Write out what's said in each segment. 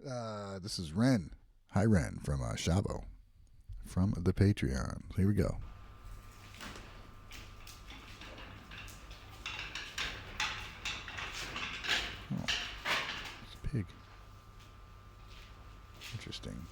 This is Ren. Hi, Ren from Shavo from the Patreon. Here we go. Oh, it's a pig. Interesting.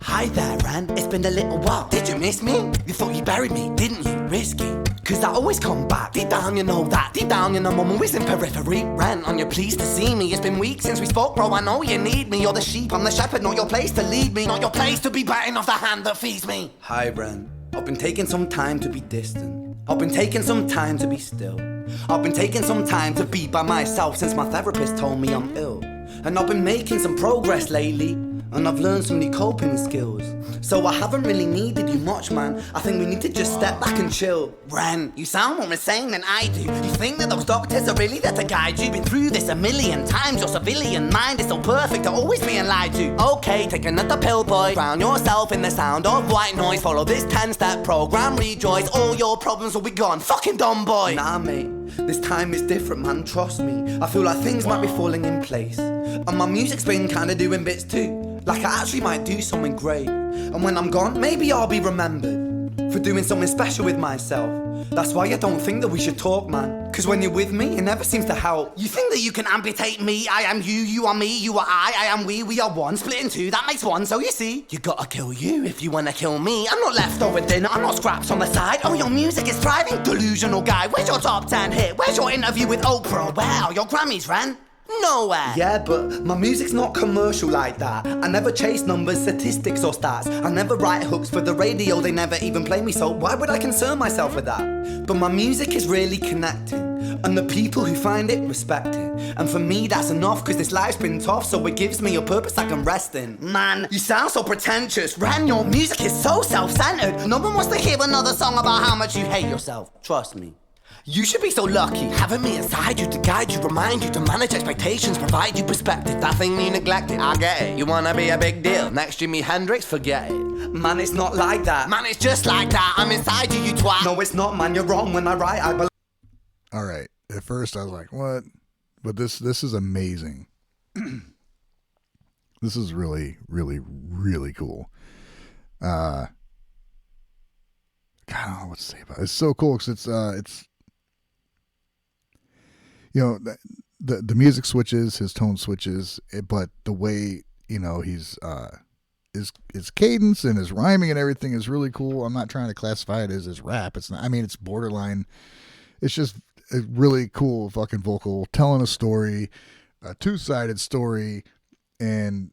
Hi there, Ran. It's been a little while. Did you miss me? You thought you buried me, didn't you? Risky. Cause I always come back. Deep down, you know that. Deep down, you know I'm always in periphery. Ran, on your pleased to see me. It's been weeks since we spoke, bro. I know you need me. You're the sheep, I'm the shepherd. Not your place to lead me. Not your place to be biting off the hand that feeds me. Hi, Ran. I've been taking some time to be distant. I've been taking some time to be still. I've been taking some time to be by myself since my therapist told me I'm ill. And I've been making some progress lately, and I've learned some new coping skills. So I haven't really needed you much, man. I think we need to just step back and chill. Ren, you sound more insane than I do. You think that those doctors are really there to guide you? Been through this a million times. Your civilian mind is so perfect to always being lied to. Okay, take another pill, boy. Drown yourself in the sound of white noise. Follow this 10-step program, rejoice. All your problems will be gone. Fucking dumb boy. Nah, mate. This time is different, man. Trust me. I feel like things might be falling in place. And my music's been kinda doing bits too. Like I actually might do something great. And when I'm gone, maybe I'll be remembered for doing something special with myself. That's why I don't think that we should talk, man. Cause when you're with me, it never seems to help. You think that you can amputate me? I am you, you are me, you are I am we are one. Split in two, that makes one. So you see, you gotta kill you if you wanna kill me. I'm not leftover dinner, I'm not scraps on the side. Oh, your music is thriving, delusional guy. Where's your top 10 hit? Where's your interview with Oprah? Where are your Grammys, Ren? Nowhere. Yeah, but my music's not commercial like that. I never chase numbers, statistics or stats. I never write hooks for the radio, they never even play me, so why would I concern myself with that? But my music is really connecting, and the people who find it respect it. And for me that's enough, cause this life's been tough, so it gives me a purpose I can rest in. Man, you sound so pretentious. Ren, your music is so self-centered. No one wants to hear another song about how much you hate yourself. Trust me. You should be so lucky, having me inside you to guide you, remind you to manage expectations, provide you perspective. That thing you neglected, I get it. You wanna be a big deal, next Jimi Hendrix, forget it. Man, it's not like that. Man, it's just like that. I'm inside you, you twat. No, it's not, man, you're wrong. When I write, I believe. Alright, at first I was like, what? But this is amazing. This is really, really, really cool. I don't know what to say about it. It's so cool because it's you know, the music switches, his tone switches, but the way, you know, he's his cadence and his rhyming and everything is really cool. I'm not trying to classify it as his rap. It's not. I mean, it's borderline. It's just a really cool fucking vocal, telling a story, a two-sided story, and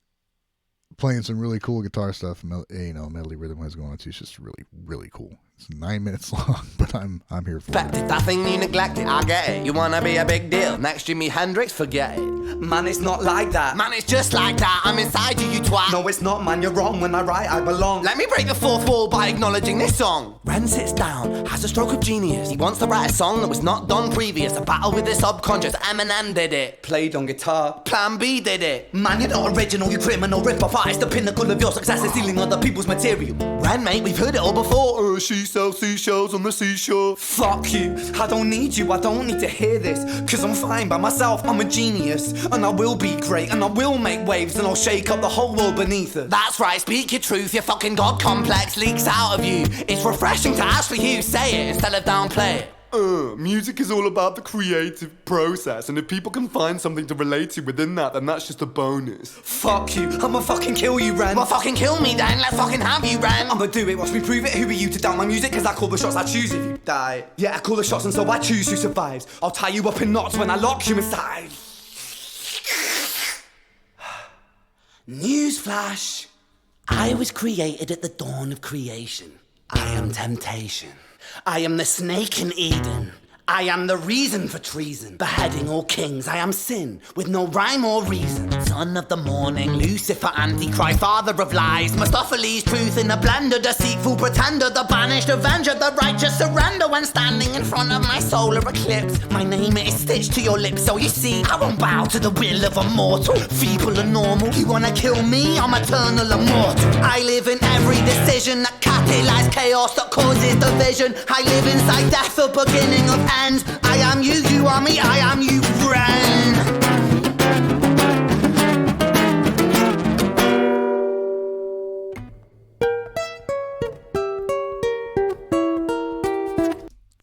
playing some really cool guitar stuff. You know, medley rhythm was going on too. It's just really, really cool. It's 9 minutes long, but I'm here for it. That thing you neglected, I get it. You wanna be a big deal, next Jimi Hendrix, forget it. Man, it's not like that. Man, it's just like that. I'm inside you, you twat. No, it's not, man, you're wrong. When I write, I belong. Let me break the fourth wall by acknowledging this song. Ren sits down, has a stroke of genius. He wants to write a song that was not done previous. A battle with the subconscious, Eminem did it. Played on guitar, Plan B did it. Man, you're not original, you criminal rip-off artist. The pinnacle of your success is stealing other people's material. Ren, mate, we've heard it all before. She sells seashells on the seashore. Fuck you, I don't need you, I don't need to hear this. Cause I'm fine by myself, I'm a genius. And I will be great, and I will make waves, and I'll shake up the whole world beneath it. That's right, speak your truth, your fucking god complex leaks out of you. It's refreshing to actually hear you say it instead of downplay it. Music is all about the creative process, and if people can find something to relate to within that, then that's just a bonus. Fuck you, I'ma fucking kill you, Ren. Well, fucking kill me then, let's fucking have you, Ren. I'ma do it, watch me prove it. Who are you to doubt my music? Cause I call the shots, I choose if you die. Yeah, I call the shots and so I choose who survives. I'll tie you up in knots when I lock you inside. Newsflash. I was created at the dawn of creation. I am temptation. I am the snake in Eden. I am the reason for treason. Beheading all kings, I am sin, with no rhyme or reason. Son of the morning, Lucifer, Antichrist, father of lies. Mustopheles, truth in a blender, deceitful pretender, the banished avenger, the righteous surrender when standing in front of my solar eclipse. My name is stitched to your lips, so you see, I won't bow to the will of a mortal. Feeble and normal, you wanna kill me? I'm eternal immortal. I live in every decision that catalyzes chaos, that causes division. I live inside death, the beginning of end. I am you, you are me, I am you, Ren.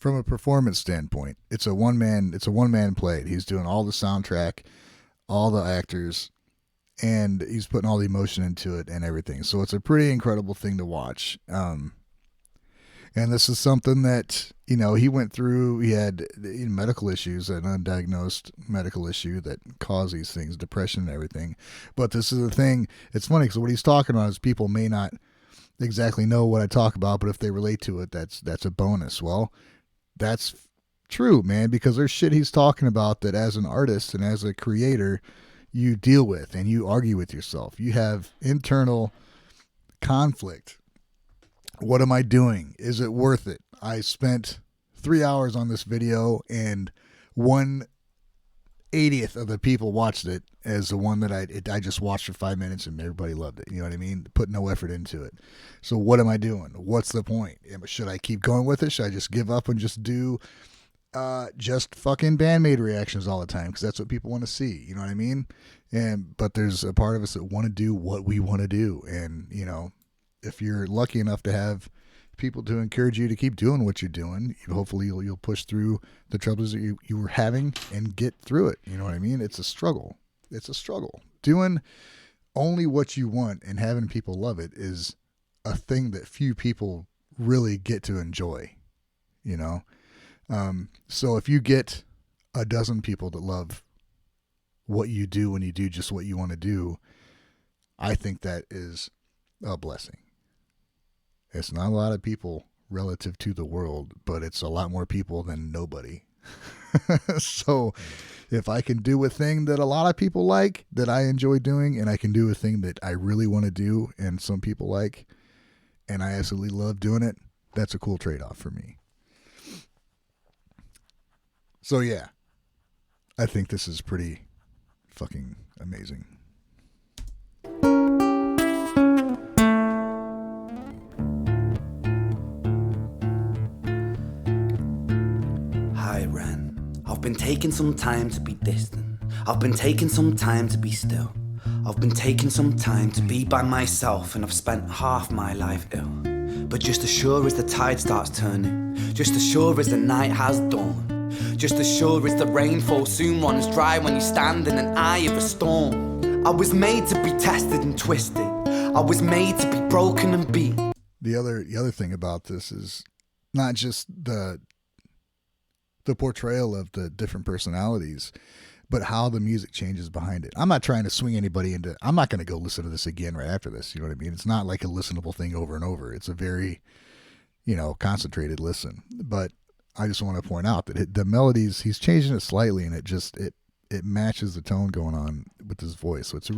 From a performance standpoint, it's a one man play. He's doing all the soundtrack, all the actors, and he's putting all the emotion into it and everything. So it's a pretty incredible thing to watch. And this is something that, he went through. He had medical issues, an undiagnosed medical issue that caused these things, depression and everything. But this is the thing. It's funny because what he's talking about is people may not exactly know what I talk about, but if they relate to it, that's a bonus. Well, that's true, man, because there's shit he's talking about that as an artist and as a creator, you deal with and you argue with yourself. You have internal conflict. What am I doing? Is it worth it? I spent 3 hours on this video and 1/80th of the people watched it as the one that I just watched for 5 minutes and everybody loved it. You know what I mean? Put no effort into it. So what am I doing? What's the point? Should I keep going with it? Should I just give up and just do just fucking Bandmate reactions all the time? Because that's what people want to see. You know what I mean? But there's a part of us that want to do what we want to do. And, if you're lucky enough to have people to encourage you to keep doing what you're doing, hopefully you'll push through the troubles that you were having and get through it. You know what I mean? It's a struggle. It's a struggle. Doing only what you want and having people love it is a thing that few people really get to enjoy, So if you get a dozen people that love what you do when you do just what you want to do, I think that is a blessing. It's not a lot of people relative to the world, but it's a lot more people than nobody. So if I can do a thing that a lot of people like, that I enjoy doing, and I can do a thing that I really want to do and some people like, and I absolutely love doing it, that's a cool trade-off for me. So yeah, I think this is pretty fucking amazing. Hi, Ren. I've been taking some time to be distant. I've been taking some time to be still. I've been taking some time to be by myself, and I've spent half my life ill. But just as sure as the tide starts turning, just as sure as the night has dawned, just as sure as the rainfall soon runs dry when you stand in an eye of a storm. I was made to be tested and twisted. I was made to be broken and beat. The other thing about this is not just the portrayal of the different personalities, but how the music changes behind it. I'm not trying to swing anybody into, I'm not going to go listen to this again right after this. You know what I mean? It's not like a listenable thing over and over. It's a very, concentrated listen. But I just want to point out that the melodies, he's changing it slightly, and it matches the tone going on with his voice. So it's a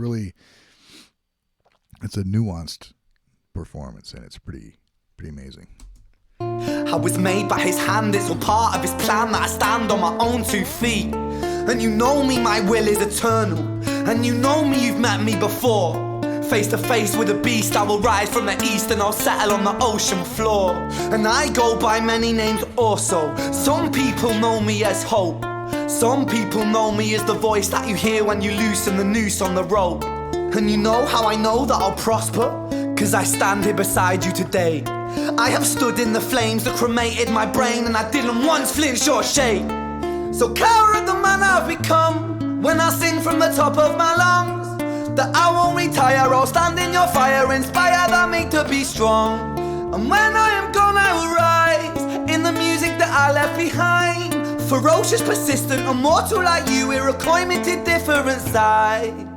nuanced performance, and it's pretty amazing. I was made by his hand, it's all part of his plan that I stand on my own 2 feet. And you know me, my will is eternal. And you know me, you've met me before. Face to face with a beast, I will rise from the east and I'll settle on the ocean floor. And I go by many names also. Some people know me as hope. Some people know me as the voice that you hear when you loosen the noose on the rope. And you know how I know that I'll prosper? 'Cause I stand here beside you today. I have stood in the flames that cremated my brain, and I didn't once flinch or shake. So cower at the man I've become when I sing from the top of my lungs that I won't retire, I'll stand in your fire, inspire that me to be strong. And when I am gone I will rise in the music that I left behind. Ferocious, persistent, immortal like you, we're a climate to different sides.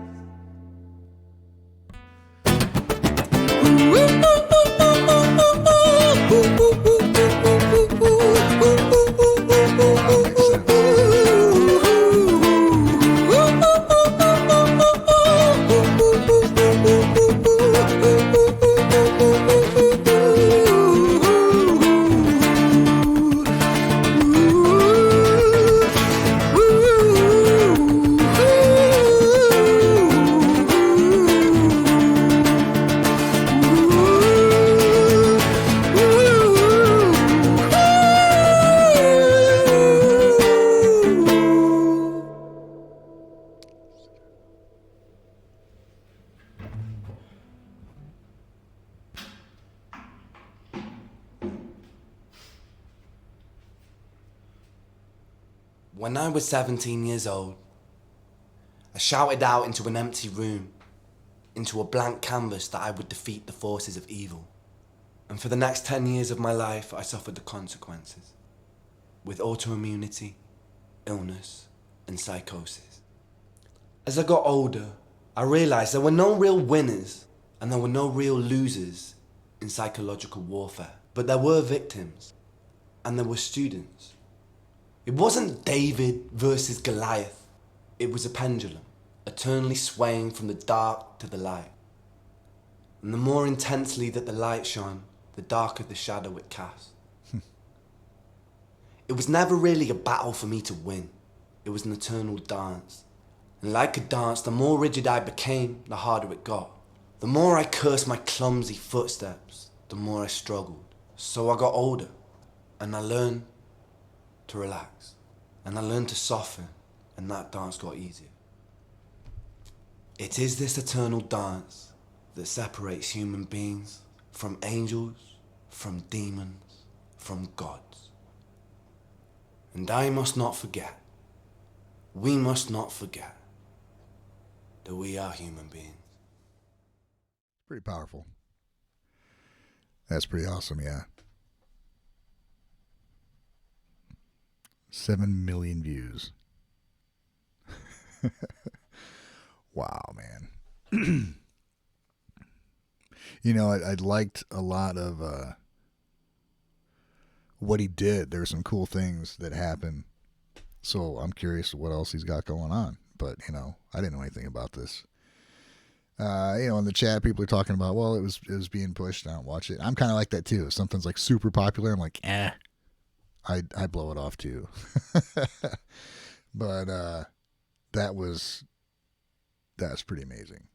When I was 17 years old, I shouted out into an empty room, into a blank canvas, that I would defeat the forces of evil. And for the next 10 years of my life, I suffered the consequences, with autoimmunity, illness, and psychosis. As I got older, I realized there were no real winners and there were no real losers in psychological warfare, but there were victims and there were students. It wasn't David versus Goliath. It was a pendulum, eternally swaying from the dark to the light. And the more intensely that the light shone, the darker the shadow it cast. It was never really a battle for me to win. It was an eternal dance. And like a dance, the more rigid I became, the harder it got. The more I cursed my clumsy footsteps, the more I struggled. So I got older, and I learned to relax, and I learned to soften, and that dance got easier. It is this eternal dance that separates human beings from angels, from demons, from gods. And I must not forget, we must not forget, that we are human beings. Pretty powerful. That's pretty awesome, yeah. 7 million views. Wow, man. You know, I liked a lot of what he did. There's some cool things that happened. So I'm curious what else he's got going on. But, you know, I didn't know anything about this. You know, in the chat, people are talking about, well, it was being pushed. I don't watch it. I'm kind of like that too. If something's like super popular, I'm like, I blow it off too. But that's pretty amazing.